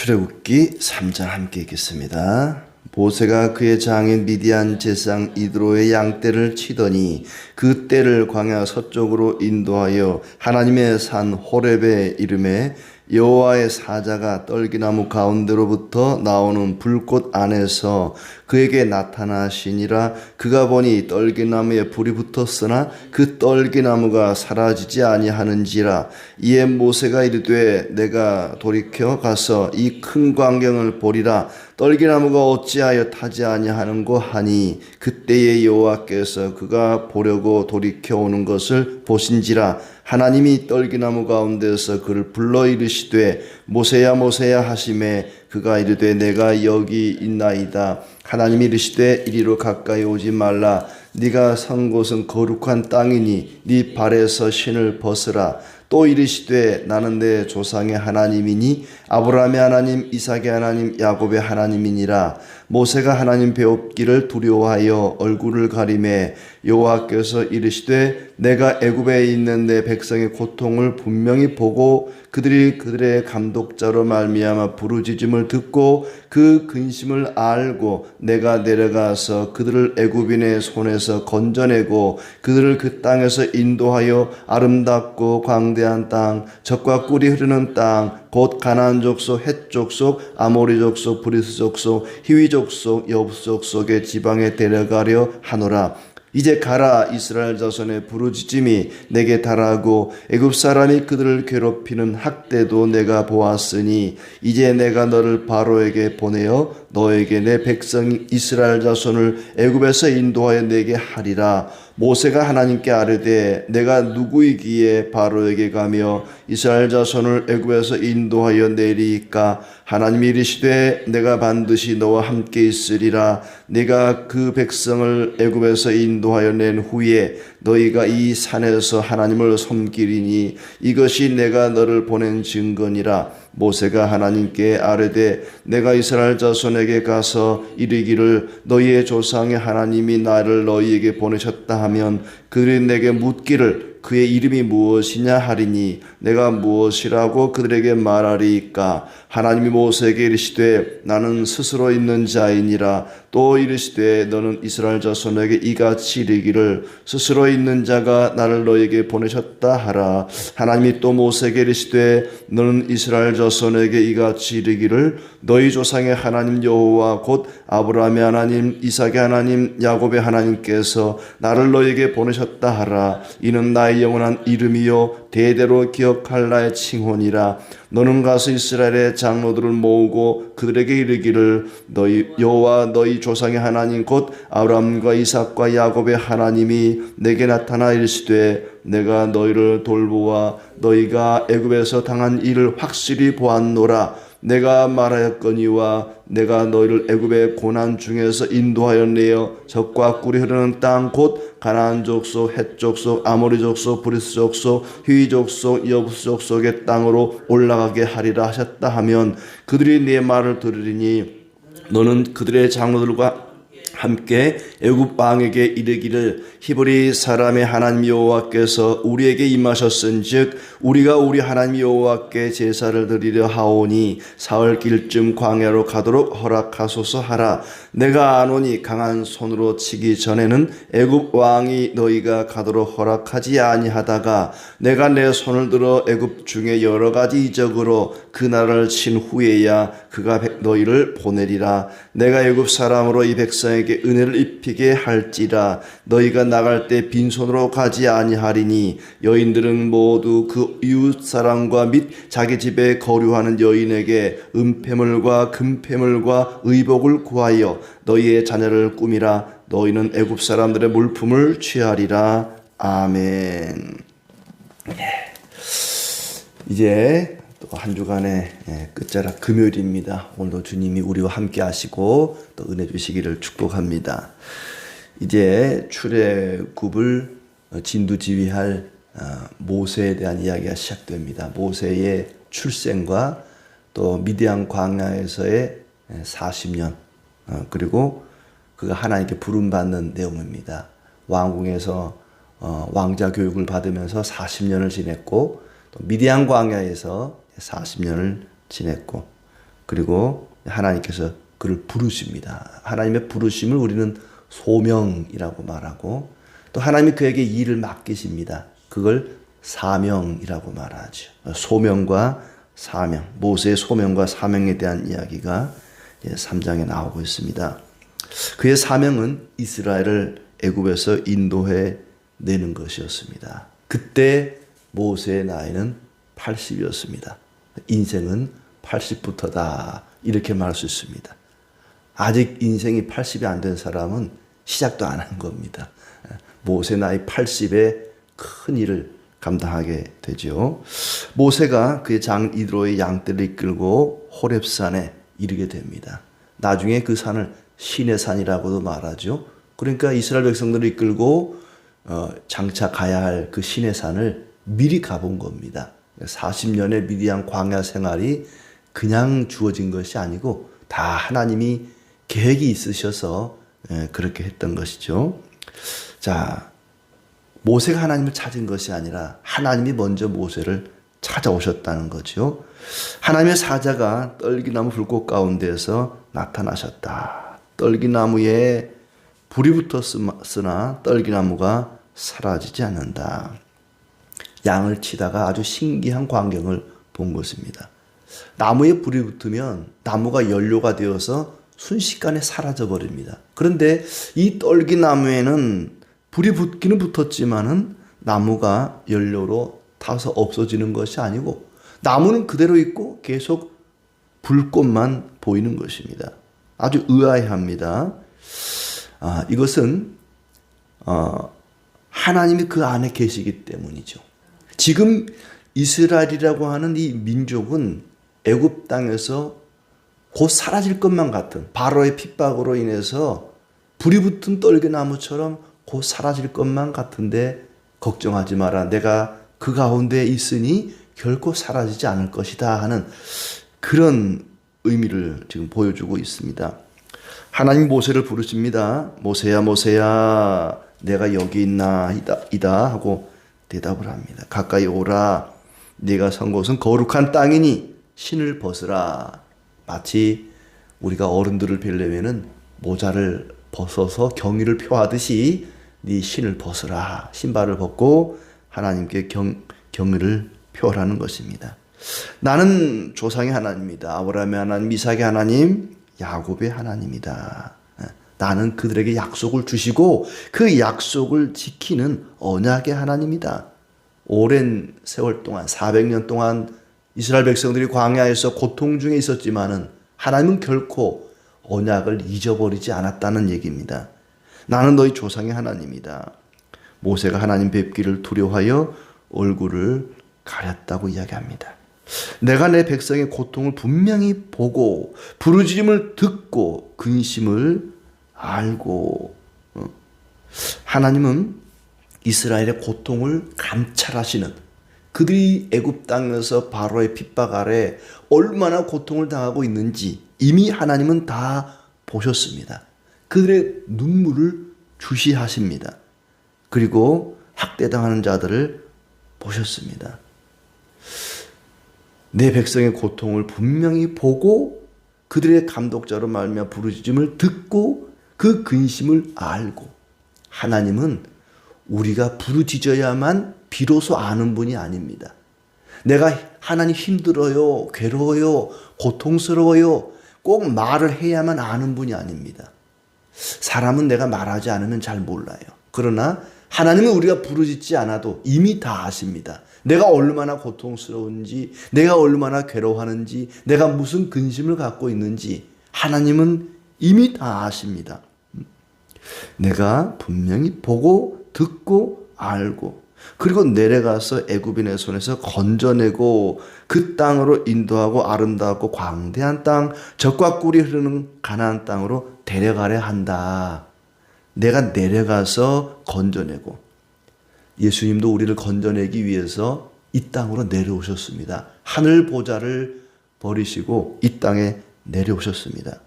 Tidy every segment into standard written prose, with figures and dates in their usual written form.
출애굽기 3장 함께 읽겠습니다. 모세가 그의 장인 미디안 제사장 이드로의 양떼를 치더니 그 떼를 광야 서쪽으로 인도하여 하나님의 산 호렙에 이르매 여호와의 사자가 떨기나무 가운데로부터 나오는 불꽃 안에서 그에게 나타나시니라. 그가 보니 떨기나무에 불이 붙었으나 그 떨기나무가 사라지지 아니하는지라. 이에 모세가 이르되 내가 돌이켜 가서 이 큰 광경을 보리라. 떨기나무가 어찌하여 타지 아니하는고 하니 그때에 여호와께서 그가 보려고 돌이켜 오는 것을 보신지라. 하나님이 떨기나무 가운데서 그를 불러 이르시되 모세야 모세야 하시매 그가 이르되 내가 여기 있나이다. 하나님이 이르시되 이리로 가까이 오지 말라. 네가 선 곳은 거룩한 땅이니 네 발에서 신을 벗으라. 또 이르시되 나는 내 조상의 하나님이니 아브라함의 하나님 이삭의 하나님 야곱의 하나님이니라. 모세가 하나님 배웁기를 두려워하여 얼굴을 가리매 여호와께서 이르시되 내가 애굽에 있는 내 백성의 고통을 분명히 보고 그들이 그들의 감독자로 말미암아 부르짖음을 듣고 그 근심을 알고 내가 내려가서 그들을 애굽인의 손에서 건져내고 그들을 그 땅에서 인도하여 아름답고 광대한 땅 젖과 꿀이 흐르는 땅 곧 가나안 족속, 헷 족속, 아모리 족속, 브리스 족속, 히위 족속, 여부스 족속의 지방에 데려가려 하노라. 이제 가라. 이스라엘 자손의 부르짖음이 내게 달하고 애굽 사람이 그들을 괴롭히는 학대도 내가 보았으니 이제 내가 너를 바로에게 보내어 너에게 내 백성 이스라엘 자손을 애굽에서 인도하여 내게 하리라. 모세가 하나님께 아뢰되 내가 누구이기에 바로에게 가며 이스라엘 자손을 애굽에서 인도하여 내리이까. 하나님이 이르시되 내가 반드시 너와 함께 있으리라. 네가 그 백성을 애굽에서 인도하여 낸 후에 너희가 이 산에서 하나님을 섬기리니 이것이 내가 너를 보낸 증거니라. 모세가 하나님께 아뢰되 내가 이스라엘 자손에게 가서 이르기를 너희의 조상의 하나님이 나를 너희에게 보내셨다 하면 그들이 내게 묻기를 그의 이름이 무엇이냐 하리니 내가 무엇이라고 그들에게 말하리이까. 하나님이 모세에게 이르시되 나는 스스로 있는 자이니라. 또 이르시되 너는 이스라엘 자손에게 이같이 이르기를 스스로 있는 자가 나를 너에게 보내셨다 하라. 하나님이 또 모세에게 이르시되 너는 이스라엘 자손에게 이같이 이르기를 너희 조상의 하나님 여호와 곧 아브라함의 하나님 이삭의 하나님 야곱의 하나님께서 나를 너에게 보내셨다 하라. 이는 나의 영원한 이름이요 대대로 기억할 나의 칭혼이라. 너는 가서 이스라엘의 장로들을 모으고 그들에게 이르기를 너희 여호와 너희 조상의 하나님 곧 아브라함과 이삭과 야곱의 하나님이 내게 나타나 이르시되 내가 너희를 돌보아 너희가 애굽에서 당한 일을 확실히 보았노라. 내가 말하였거니와 내가 너희를 애굽의 고난 중에서 인도하여 내어 젖과 꿀이 흐르는 땅 곧 가나안 족속, 헷 족속, 아모리 족속, 브리스 족속, 히위 족속, 여부스 족속의 땅으로 올라가게 하리라 하셨다 하면 그들이 네 말을 들으리니 너는 그들의 장로들과 함께 애굽 왕에게 이르기를 히브리 사람의 하나님 여호와께서 우리에게 임하셨은즉 우리가 우리 하나님 여호와께 제사를 드리려 하오니 사흘길쯤 광야로 가도록 허락하소서 하라. 내가 아노니 강한 손으로 치기 전에는 애굽 왕이 너희가 가도록 허락하지 아니하다가 내가 내 손을 들어 애굽 중에 여러 가지 이적으로 그 나라를 친 후에야 그가 너희를 보내리라. 내가 애굽 사람으로 이 백성에게 은혜를 입히게 할지라. 너희가 나갈 때 빈손으로 가지 아니하리니 여인들은 모두 그 이웃 사람과 및 자기 집에 거류하는 여인에게 은폐물과 금폐물과 의복을 구하여 너희의 자녀를 꾸미라. 너희는 애굽 사람들의 물품을 취하리라. 아멘. 이제 또 한 주간의 끝자락 금요일입니다. 오늘도 주님이 우리와 함께 하시고 또 은혜 주시기를 축복합니다. 이제 출애굽을 진두지휘할 모세에 대한 이야기가 시작됩니다. 모세의 출생과 또 미디안 광야에서의 40년 그리고 그가 하나님께 부름받는 내용입니다. 왕궁에서 왕자 교육을 받으면서 40년을 지냈고 또 미디안 광야에서 40년을 지냈고 그리고 하나님께서 그를 부르십니다. 하나님의 부르심을 우리는 소명이라고 말하고, 또 하나님이 그에게 일을 맡기십니다. 그걸 사명이라고 말하죠. 소명과 사명, 모세의 소명과 사명에 대한 이야기가 3장에 나오고 있습니다. 그의 사명은 이스라엘을 애굽에서 인도해 내는 것이었습니다. 그때 모세의 나이는 80이었습니다. 인생은 80부터다, 이렇게 말할 수 있습니다. 아직 인생이 80이 안 된 사람은 시작도 안 한 겁니다. 모세 나이 80에 큰 일을 감당하게 되죠. 모세가 그의 장 이드로의 양떼를 이끌고 호렙산에 이르게 됩니다. 나중에 그 산을 신의 산이라고도 말하죠. 그러니까 이스라엘 백성들을 이끌고 장차 가야 할 그 신의 산을 미리 가본 겁니다. 40년의 미디안 광야 생활이 그냥 주어진 것이 아니고 다 하나님이 계획이 있으셔서 그렇게 했던 것이죠. 자, 모세가 하나님을 찾은 것이 아니라 하나님이 먼저 모세를 찾아오셨다는 거죠. 하나님의 사자가 떨기나무 불꽃 가운데에서 나타나셨다. 떨기나무에 불이 붙었으나 떨기나무가 사라지지 않는다. 양을 치다가 아주 신기한 광경을 본 것입니다. 나무에 불이 붙으면 나무가 연료가 되어서 순식간에 사라져 버립니다. 그런데 이 떨기나무에는 불이 붙기는 붙었지만은 나무가 연료로 타서 없어지는 것이 아니고 나무는 그대로 있고 계속 불꽃만 보이는 것입니다. 아주 의아해합니다. 이것은 하나님이 그 안에 계시기 때문이죠. 지금 이스라엘이라고 하는 이 민족은 애굽 땅에서 곧 사라질 것만 같은 바로의 핍박으로 인해서 불이 붙은 떨기나무처럼 곧 사라질 것만 같은데 걱정하지 마라. 내가 그 가운데 있으니 결코 사라지지 않을 것이다 하는 그런 의미를 지금 보여주고 있습니다. 하나님 모세를 부르십니다. 모세야 모세야 내가 여기 있나 이다 하고 대답을 합니다. 가까이 오라. 네가 선 곳은 거룩한 땅이니 신을 벗으라. 마치 우리가 어른들을 뵈려면은 모자를 벗어서 경의를 표하듯이 네 신을 벗으라. 신발을 벗고 하나님께 경의를 표하라는 것입니다. 나는 조상의 하나님이다. 아브라함의 하나님, 이삭의 하나님, 야곱의 하나님이다. 나는 그들에게 약속을 주시고 그 약속을 지키는 언약의 하나님이다. 오랜 세월 동안 400년 동안 이스라엘 백성들이 광야에서 고통 중에 있었지만은 하나님은 결코 언약을 잊어버리지 않았다는 얘기입니다. 나는 너희 조상의 하나님이다. 모세가 하나님 뵙기를 두려워하여 얼굴을 가렸다고 이야기합니다. 내가 내 백성의 고통을 분명히 보고 부르짖음을 듣고 근심을 알고. 하나님은 이스라엘의 고통을 감찰하시는, 그들이 애굽 땅에서 바로의 핍박 아래 얼마나 고통을 당하고 있는지 이미 하나님은 다 보셨습니다. 그들의 눈물을 주시하십니다. 그리고 학대당하는 자들을 보셨습니다. 내 백성의 고통을 분명히 보고 그들의 감독자로 말미암아 부르짖음을 듣고 그 근심을 알고. 하나님은 우리가 부르짖어야만 비로소 아는 분이 아닙니다. 내가 하나님 힘들어요, 괴로워요, 고통스러워요 꼭 말을 해야만 아는 분이 아닙니다. 사람은 내가 말하지 않으면 잘 몰라요. 그러나 하나님은 우리가 부르짖지 않아도 이미 다 아십니다. 내가 얼마나 고통스러운지, 내가 얼마나 괴로워하는지, 내가 무슨 근심을 갖고 있는지 하나님은 이미 다 아십니다. 내가 분명히 보고 듣고 알고, 그리고 내려가서 애굽인의 손에서 건져내고 그 땅으로 인도하고 아름답고 광대한 땅, 젖과 꿀이 흐르는 가나안 땅으로 데려가려 한다. 내가 내려가서 건져내고, 예수님도 우리를 건져내기 위해서 이 땅으로 내려오셨습니다. 하늘 보좌를 버리시고 이 땅에 내려오셨습니다.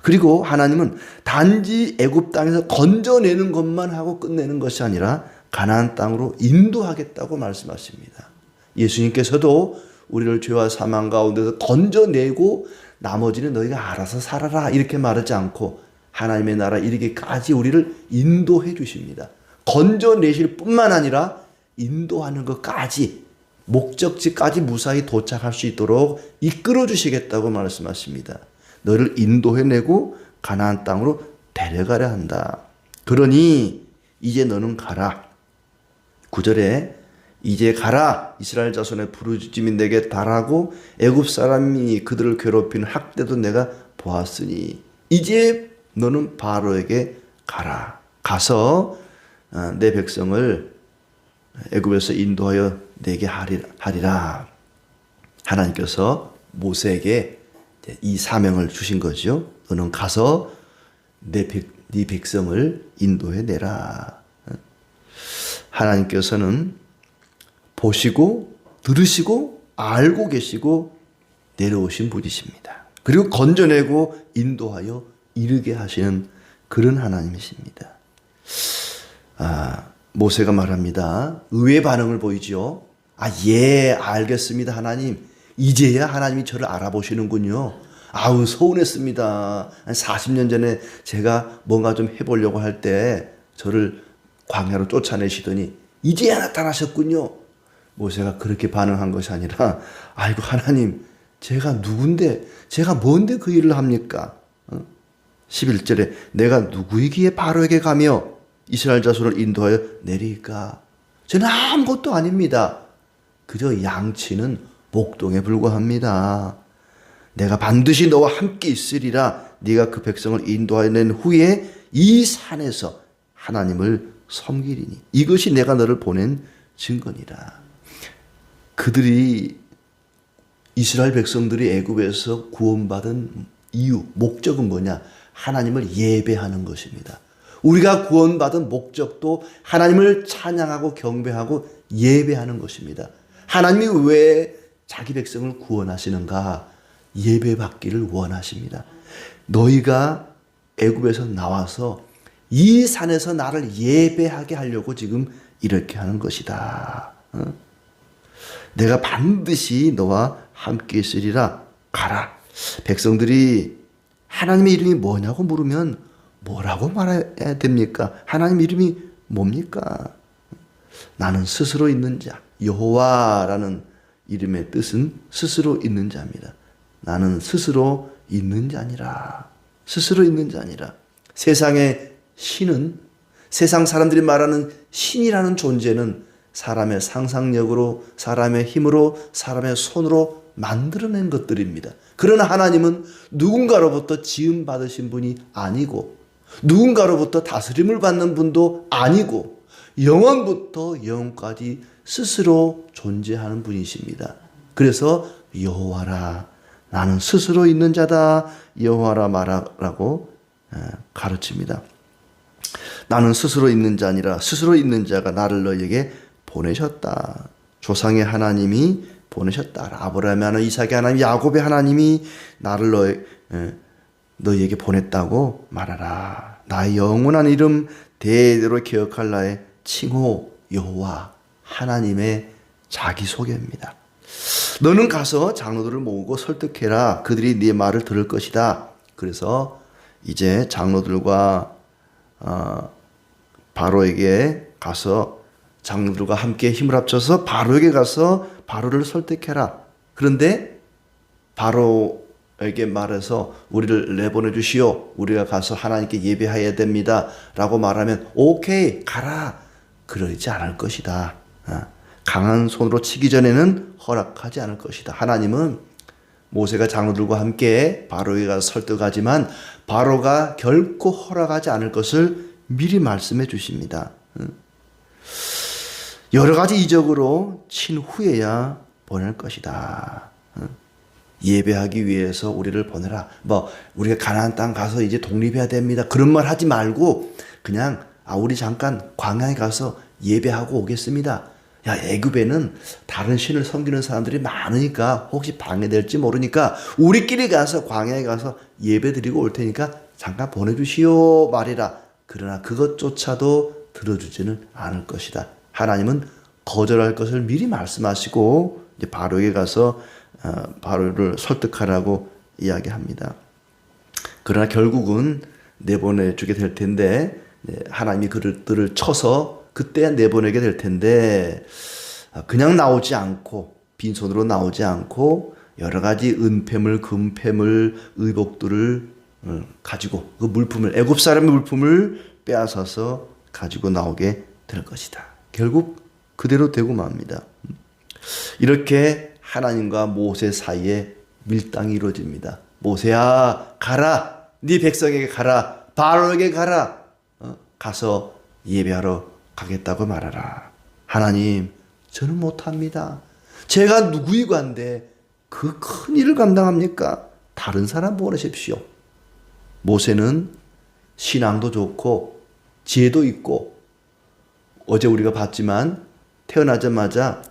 그리고 하나님은 단지 애굽 땅에서 건져내는 것만 하고 끝내는 것이 아니라 가나안 땅으로 인도하겠다고 말씀하십니다. 예수님께서도 우리를 죄와 사망 가운데서 건져내고 나머지는 너희가 알아서 살아라 이렇게 말하지 않고 하나님의 나라 이르기까지 우리를 인도해 주십니다. 건져내실 뿐만 아니라 인도하는 것까지 목적지까지 무사히 도착할 수 있도록 이끌어 주시겠다고 말씀하십니다. 너를 인도해내고 가나안 땅으로 데려가려 한다. 그러니 이제 너는 가라. 9절에 이제 가라. 이스라엘 자손의 부르짖음이 내게 달하고 애굽 사람이 그들을 괴롭히는 학대도 내가 보았으니 이제 너는 바로에게 가라. 가서 내 백성을 애굽에서 인도하여 내게 하리라. 하나님께서 모세에게 이 사명을 주신 거죠. 너는 가서 네 백성을 인도해 내라. 하나님께서는 보시고 들으시고 알고 계시고 내려오신 분이십니다. 그리고 건져내고 인도하여 이르게 하시는 그런 하나님이십니다. 모세가 말합니다. 의외의 반응을 보이죠. 예, 알겠습니다, 하나님. 이제야 하나님이 저를 알아보시는군요. 아우, 서운했습니다. 40년 전에 제가 뭔가 좀 해보려고 할 때 저를 광야로 쫓아내시더니 이제야 나타나셨군요. 모세가 그렇게 반응한 것이 아니라, 아이고, 하나님, 제가 누군데, 제가 뭔데 그 일을 합니까? 11절에 내가 누구이기에 바로에게 가며 이스라엘 자손을 인도하여 내리까? 저는 아무것도 아닙니다. 그저 양치는 목동에 불과합니다. 내가 반드시 너와 함께 있으리라. 네가 그 백성을 인도하여 낸 후에 이 산에서 하나님을 섬기리니 이것이 내가 너를 보낸 증거니라. 그들이 이스라엘 백성들이 애굽에서 구원받은 이유, 목적은 뭐냐? 하나님을 예배하는 것입니다. 우리가 구원받은 목적도 하나님을 찬양하고 경배하고 예배하는 것입니다. 하나님이 왜 자기 백성을 구원하시는가? 예배받기를 원하십니다. 너희가 애굽에서 나와서 이 산에서 나를 예배하게 하려고 지금 이렇게 하는 것이다. 내가 반드시 너와 함께 있으리라. 가라. 백성들이 하나님의 이름이 뭐냐고 물으면 뭐라고 말해야 됩니까? 하나님 이름이 뭡니까? 나는 스스로 있는 자. 여호와라는 이름의 뜻은 스스로 있는 자입니다. 나는 스스로 있는 자니라. 스스로 있는 자니라. 세상의 신은, 세상 사람들이 말하는 신이라는 존재는 사람의 상상력으로, 사람의 힘으로, 사람의 손으로 만들어낸 것들입니다. 그러나 하나님은 누군가로부터 지음받으신 분이 아니고 누군가로부터 다스림을 받는 분도 아니고 영원부터 영원까지 스스로 존재하는 분이십니다. 그래서 여호와라, 나는 스스로 있는 자다, 여호와라 말하라고 가르칩니다. 나는 스스로 있는 자 아니라 스스로 있는 자가 나를 너희에게 보내셨다. 조상의 하나님이 보내셨다. 아브라함의 하나님, 이삭의 하나님, 야곱의 하나님이 나를 너희에게 보냈다고 말하라. 나의 영원한 이름 대대로 기억할 나의 칭호 여호와 하나님의 자기소개입니다. 너는 가서 장로들을 모으고 설득해라. 그들이 네 말을 들을 것이다. 그래서 이제 장로들과 바로에게 가서 장로들과 함께 힘을 합쳐서 바로에게 가서 바로를 설득해라. 그런데 바로에게 말해서 우리를 내보내 주시오. 우리가 가서 하나님께 예배해야 됩니다. 라고 말하면 오케이 가라. 그러지 않을 것이다. 강한 손으로 치기 전에는 허락하지 않을 것이다. 하나님은 모세가 장로들과 함께 바로에게 가서 설득하지만 바로가 결코 허락하지 않을 것을 미리 말씀해 주십니다. 여러 가지 이적으로 친 후에야 보낼 것이다. 예배하기 위해서 우리를 보내라. 우리가 가나안 땅 가서 이제 독립해야 됩니다. 그런 말 하지 말고 그냥 우리 잠깐 광야에 가서 예배하고 오겠습니다. 야, 애굽에는 다른 신을 섬기는 사람들이 많으니까 혹시 방해될지 모르니까 우리끼리 가서 광야에 가서 예배 드리고 올 테니까 잠깐 보내주시오 말이라. 그러나 그것조차도 들어주지는 않을 것이다. 하나님은 거절할 것을 미리 말씀하시고 이제 바로에게 가서 바로를 설득하라고 이야기합니다. 그러나 결국은 내보내주게 될 텐데 하나님이 그들을 쳐서 그때 내보내게 될 텐데 그냥 나오지 않고 빈손으로 나오지 않고 여러 가지 은폐물, 금폐물, 의복들을 가지고 그 물품을 애굽 사람의 물품을 빼앗아서 가지고 나오게 될 것이다. 결국 그대로 되고 맙니다. 이렇게 하나님과 모세 사이에 밀당이 이루어집니다. 모세야 가라. 네 백성에게 가라. 바로에게 가라. 가서 예배하러 가겠다고 말하라. 하나님 저는 못합니다. 제가 누구이관데 그 큰 일을 감당합니까? 다른 사람 보내십시오. 모세는 신앙도 좋고 지혜도 있고 어제 우리가 봤지만 태어나자마자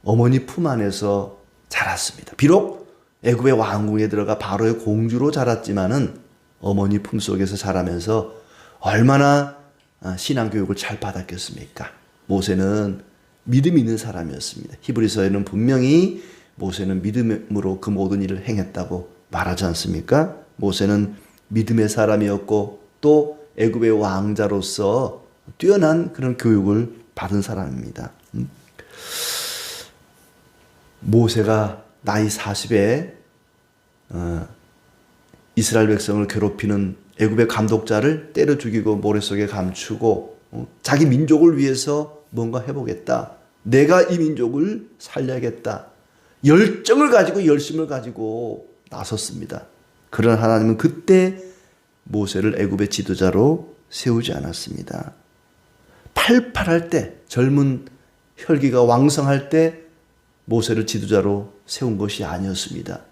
어머니 품 안에서 자랐습니다. 비록 애굽의 왕궁에 들어가 바로의 공주로 자랐지만은 어머니 품 속에서 자라면서 얼마나 신앙 교육을 잘 받았겠습니까? 모세는 믿음 있는 사람이었습니다. 히브리서에는 분명히 모세는 믿음으로 그 모든 일을 행했다고 말하지 않습니까? 모세는 믿음의 사람이었고 또 애굽의 왕자로서 뛰어난 그런 교육을 받은 사람입니다. 모세가 나이 40에 이스라엘 백성을 괴롭히는 애굽의 감독자를 때려 죽이고 모래속에 감추고 자기 민족을 위해서 뭔가 해보겠다. 내가 이 민족을 살려야겠다. 열정을 가지고 열심을 가지고 나섰습니다. 그러나 하나님은 그때 모세를 애굽의 지도자로 세우지 않았습니다. 팔팔할 때, 젊은 혈기가 왕성할 때 모세를 지도자로 세운 것이 아니었습니다.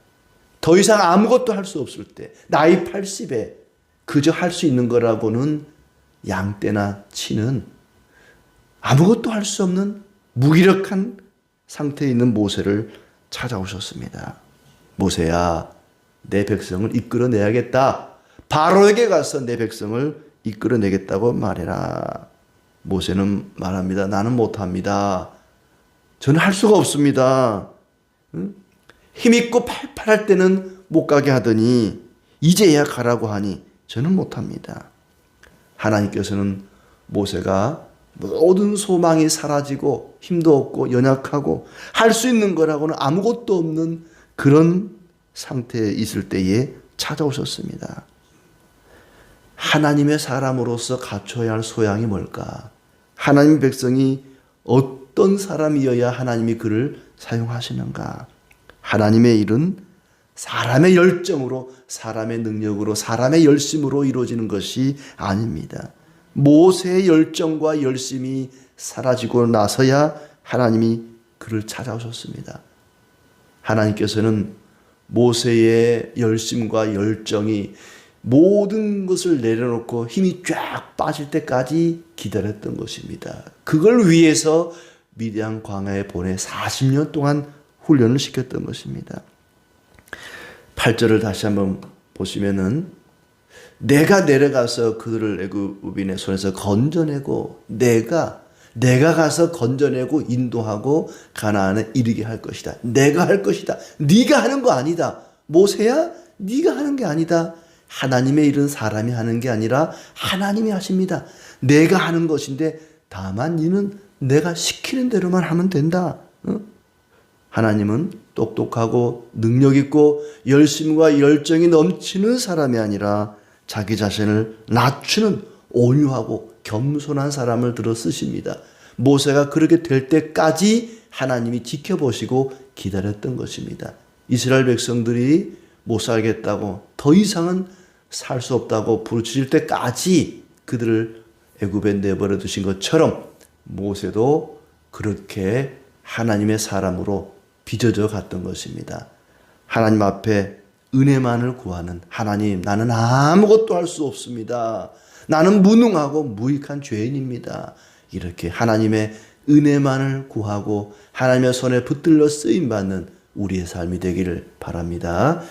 더 이상 아무것도 할 수 없을 때, 나이 80에 그저 할 수 있는 거라고는 양떼나 치는 아무것도 할 수 없는 무기력한 상태에 있는 모세를 찾아오셨습니다. 모세야, 내 백성을 이끌어내야겠다. 바로에게 가서 내 백성을 이끌어내겠다고 말해라. 모세는 말합니다. 나는 못합니다. 저는 할 수가 없습니다. 힘있고 팔팔할 때는 못 가게 하더니 이제야 가라고 하니 저는 못합니다. 하나님께서는 모세가 모든 소망이 사라지고 힘도 없고 연약하고 할 수 있는 거라고는 아무것도 없는 그런 상태에 있을 때에 찾아오셨습니다. 하나님의 사람으로서 갖춰야 할 소양이 뭘까? 하나님의 백성이 어떤 사람이어야 하나님이 그를 사용하시는가? 하나님의 일은 사람의 열정으로, 사람의 능력으로, 사람의 열심으로 이루어지는 것이 아닙니다. 모세의 열정과 열심이 사라지고 나서야 하나님이 그를 찾아오셨습니다. 하나님께서는 모세의 열심과 열정이 모든 것을 내려놓고 힘이 쫙 빠질 때까지 기다렸던 것입니다. 그걸 위해서 미디안 광야에 보내 40년 동안 훈련을 시켰던 것입니다. 8절을 다시 한번 보시면은 내가 내려가서 그들을 애굽인의 손에서 건져내고 내가 가서 건져내고 인도하고 가나안에 이르게 할 것이다. 내가 할 것이다. 네가 하는 거 아니다. 모세야, 네가 하는 게 아니다. 하나님의 일은 사람이 하는 게 아니라 하나님이 하십니다. 내가 하는 것인데 다만 너는 내가 시키는 대로만 하면 된다. 하나님은 똑똑하고 능력 있고 열심과 열정이 넘치는 사람이 아니라 자기 자신을 낮추는 온유하고 겸손한 사람을 들어 쓰십니다. 모세가 그렇게 될 때까지 하나님이 지켜보시고 기다렸던 것입니다. 이스라엘 백성들이 못 살겠다고 더 이상은 살 수 없다고 부르짖을 때까지 그들을 애굽에 내버려 두신 것처럼 모세도 그렇게 하나님의 사람으로 빚어져 갔던 것입니다. 하나님 앞에 은혜만을 구하는 하나님, 나는 아무것도 할 수 없습니다. 나는 무능하고 무익한 죄인입니다. 이렇게 하나님의 은혜만을 구하고 하나님의 손에 붙들려 쓰임받는 우리의 삶이 되기를 바랍니다.